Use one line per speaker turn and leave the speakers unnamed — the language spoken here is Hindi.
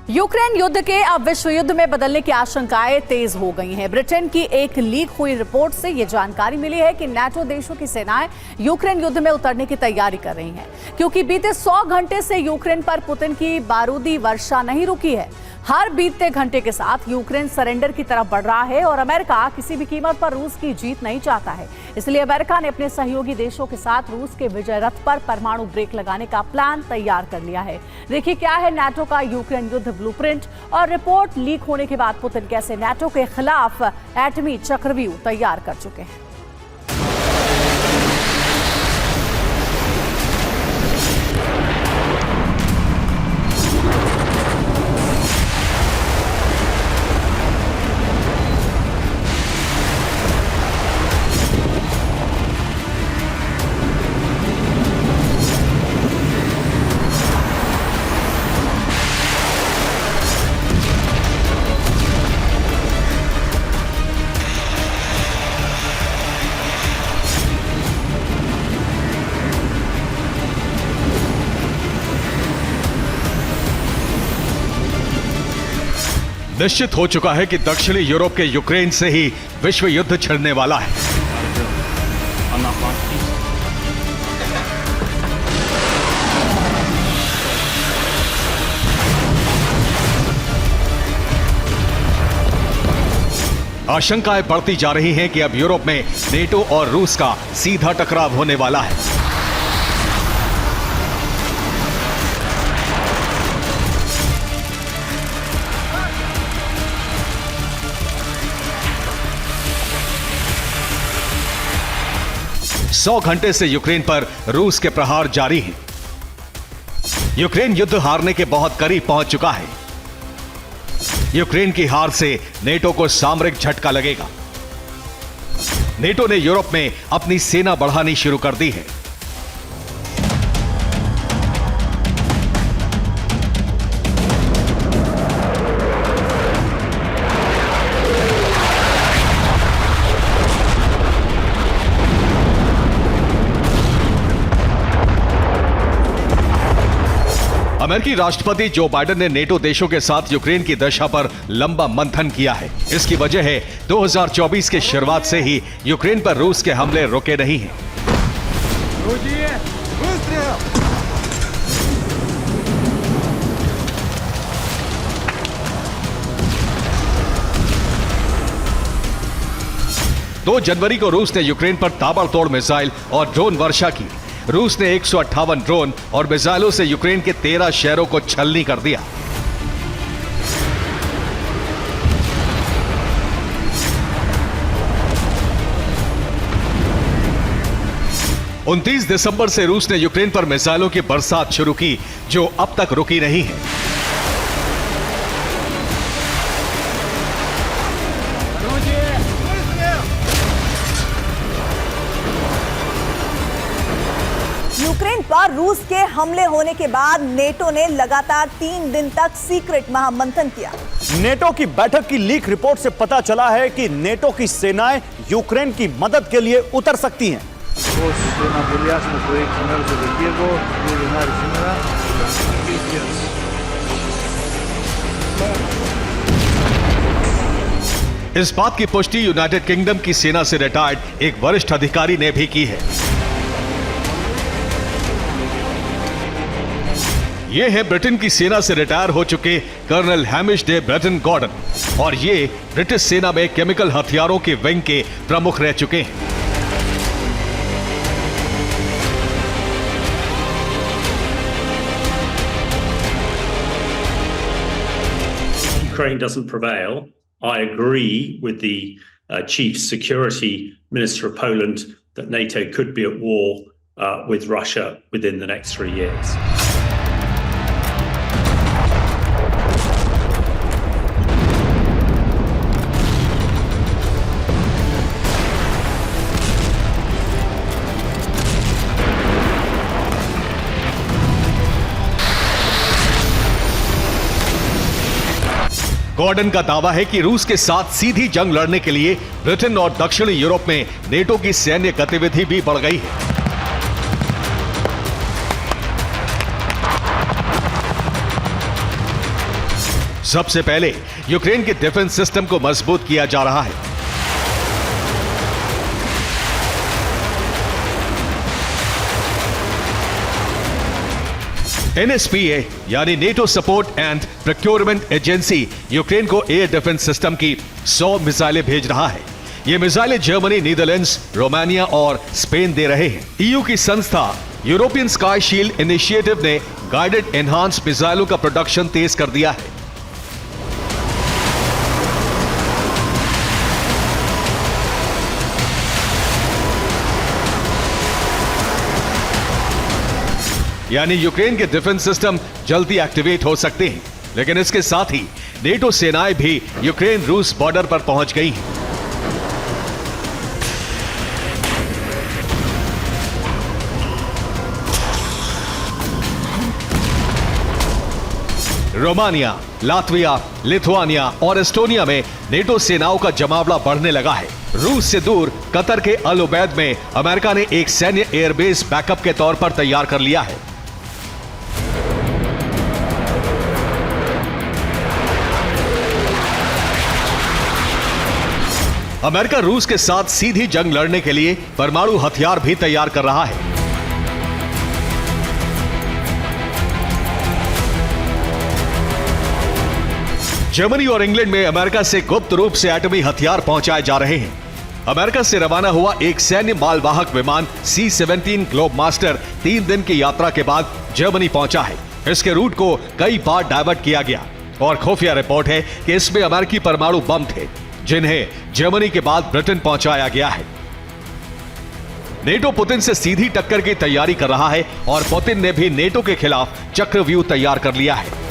यूक्रेन युद्ध के अब विश्व युद्ध में बदलने की आशंकाएं तेज हो गई हैं। ब्रिटेन की एक लीक हुई रिपोर्ट से यह जानकारी मिली है कि नाटो देशों की सेनाएं यूक्रेन युद्ध में उतरने की तैयारी कर रही हैं, क्योंकि बीते 100 घंटे से यूक्रेन पर पुतिन की बारूदी वर्षा नहीं रुकी है। हर बीतते घंटे के साथ यूक्रेन सरेंडर की तरफ बढ़ रहा है और अमेरिका किसी भी कीमत पर रूस की जीत नहीं चाहता है। इसलिए अमेरिका ने अपने सहयोगी देशों के साथ रूस के विजय रथ पर परमाणु ब्रेक लगाने का प्लान तैयार कर लिया है। देखिए क्या है नाटो का यूक्रेन युद्ध ब्लूप्रिंट और रिपोर्ट लीक होने के बाद पुतिन कैसे नाटो के खिलाफ एटमी चक्रव्यूह तैयार कर चुके हैं।
निश्चित हो चुका है कि दक्षिणी यूरोप के यूक्रेन से ही विश्व युद्ध छिड़ने वाला है। आशंकाएं बढ़ती जा रही हैं कि अब यूरोप में नेटो और रूस का सीधा टकराव होने वाला है। सौ घंटे से यूक्रेन पर रूस के प्रहार जारी हैं। यूक्रेन युद्ध हारने के बहुत करीब पहुंच चुका है। यूक्रेन की हार से नेटो को सामरिक झटका लगेगा। नेटो ने यूरोप में अपनी सेना बढ़ानी शुरू कर दी है। अमेरिकी राष्ट्रपति जो बाइडेन ने नेटो देशों के साथ यूक्रेन की दशा पर लंबा मंथन किया है। इसकी वजह है 2024 की शुरुआत से ही यूक्रेन पर रूस के हमले रुके नहीं हैं। दो जनवरी को रूस ने यूक्रेन पर ताबड़तोड़ मिसाइल और ड्रोन वर्षा की। रूस ने 158 ड्रोन और मिसाइलों से यूक्रेन के 13 शहरों को छलनी कर दिया। उनतीस दिसंबर से रूस ने यूक्रेन पर मिसाइलों की बरसात शुरू की, जो अब तक रुकी नहीं है।
यूक्रेन पर रूस के हमले होने के बाद नेटो ने लगातार 3 दिन तक सीक्रेट महामंथन किया।
नेटो की बैठक की लीक रिपोर्ट से पता चला है कि नेटो की सेनाएं यूक्रेन की मदद के लिए उतर सकती हैं।
इस बात की पुष्टि यूनाइटेड किंगडम की सेना से रिटायर्ड एक वरिष्ठ अधिकारी ने भी की है। ये है ब्रिटेन की सेना से रिटायर हो चुके colonel Hamish de Bretton Gordon, और ये ब्रिटिश सेना में केमिकल हथियारों के विंग के प्रमुख रह चुके हैं।
Ukraine doesn't prevail, I agree with the Chief Security Minister of Poland that NATO could be at war with Russia within the next 3 years.
Gordon का दावा है कि रूस के साथ सीधी जंग लड़ने के लिए ब्रिटेन और दक्षिणी यूरोप में नेटो की सैन्य गतिविधि भी बढ़ गई है। सबसे पहले यूक्रेन के डिफेंस सिस्टम को मजबूत किया जा रहा है। NSPA यानी NATO support and procurement agency Ukraine को एयर डिफेंस सिस्टम की 100 मिसाइलें भेज रहा है। ये मिसाइलें जर्मनी, नीदरलैंड्स, रोमानिया और स्पेन दे रहे हैं। EU की संस्था यूरोपियन स्काई शील्ड इनिशिएटिव ने गाइडेड एनहांस मिसाइलों का प्रोडक्शन तेज कर दिया है। यानी यूक्रेन के डिफेंस सिस्टम जल्दी एक्टिवेट हो सकते हैं। लेकिन इसके साथ ही नेटो सेनाएं भी यूक्रेन रूस बॉर्डर पर पहुंच गई हैं। रोमानिया, लातविया, लिथुआनिया और एस्टोनिया में नेटो सेनाओं का जमावड़ा बढ़ने लगा है। रूस से दूर कतर के अल उबैद में अमेरिका ने एक सैन्य एयरबेस बैकअप के तौर पर तैयार कर लिया है। अमेरिका रूस के साथ सीधी जंग लड़ने के लिए परमाणु हथियार भी तैयार कर रहा है। जर्मनी और इंग्लैंड में अमेरिका से गुप्त रूप से एटमी हथियार पहुंचाए जा रहे हैं। अमेरिका से रवाना हुआ एक सैन्य मालवाहक विमान C-17 ग्लोब मास्टर 3 दिन की यात्रा के बाद जर्मनी पहुंचा है। इसके रूट को कई बार डायवर्ट किया गया और खुफिया रिपोर्ट है कि इसमें अमेरिकी परमाणु बम थे, जिन्हें जर्मनी के बाद ब्रिटेन पहुंचाया गया है। नेटो पुतिन से सीधी टक्कर की तैयारी कर रहा है और पुतिन ने भी नेटो के खिलाफ चक्रव्यूह तैयार कर लिया है।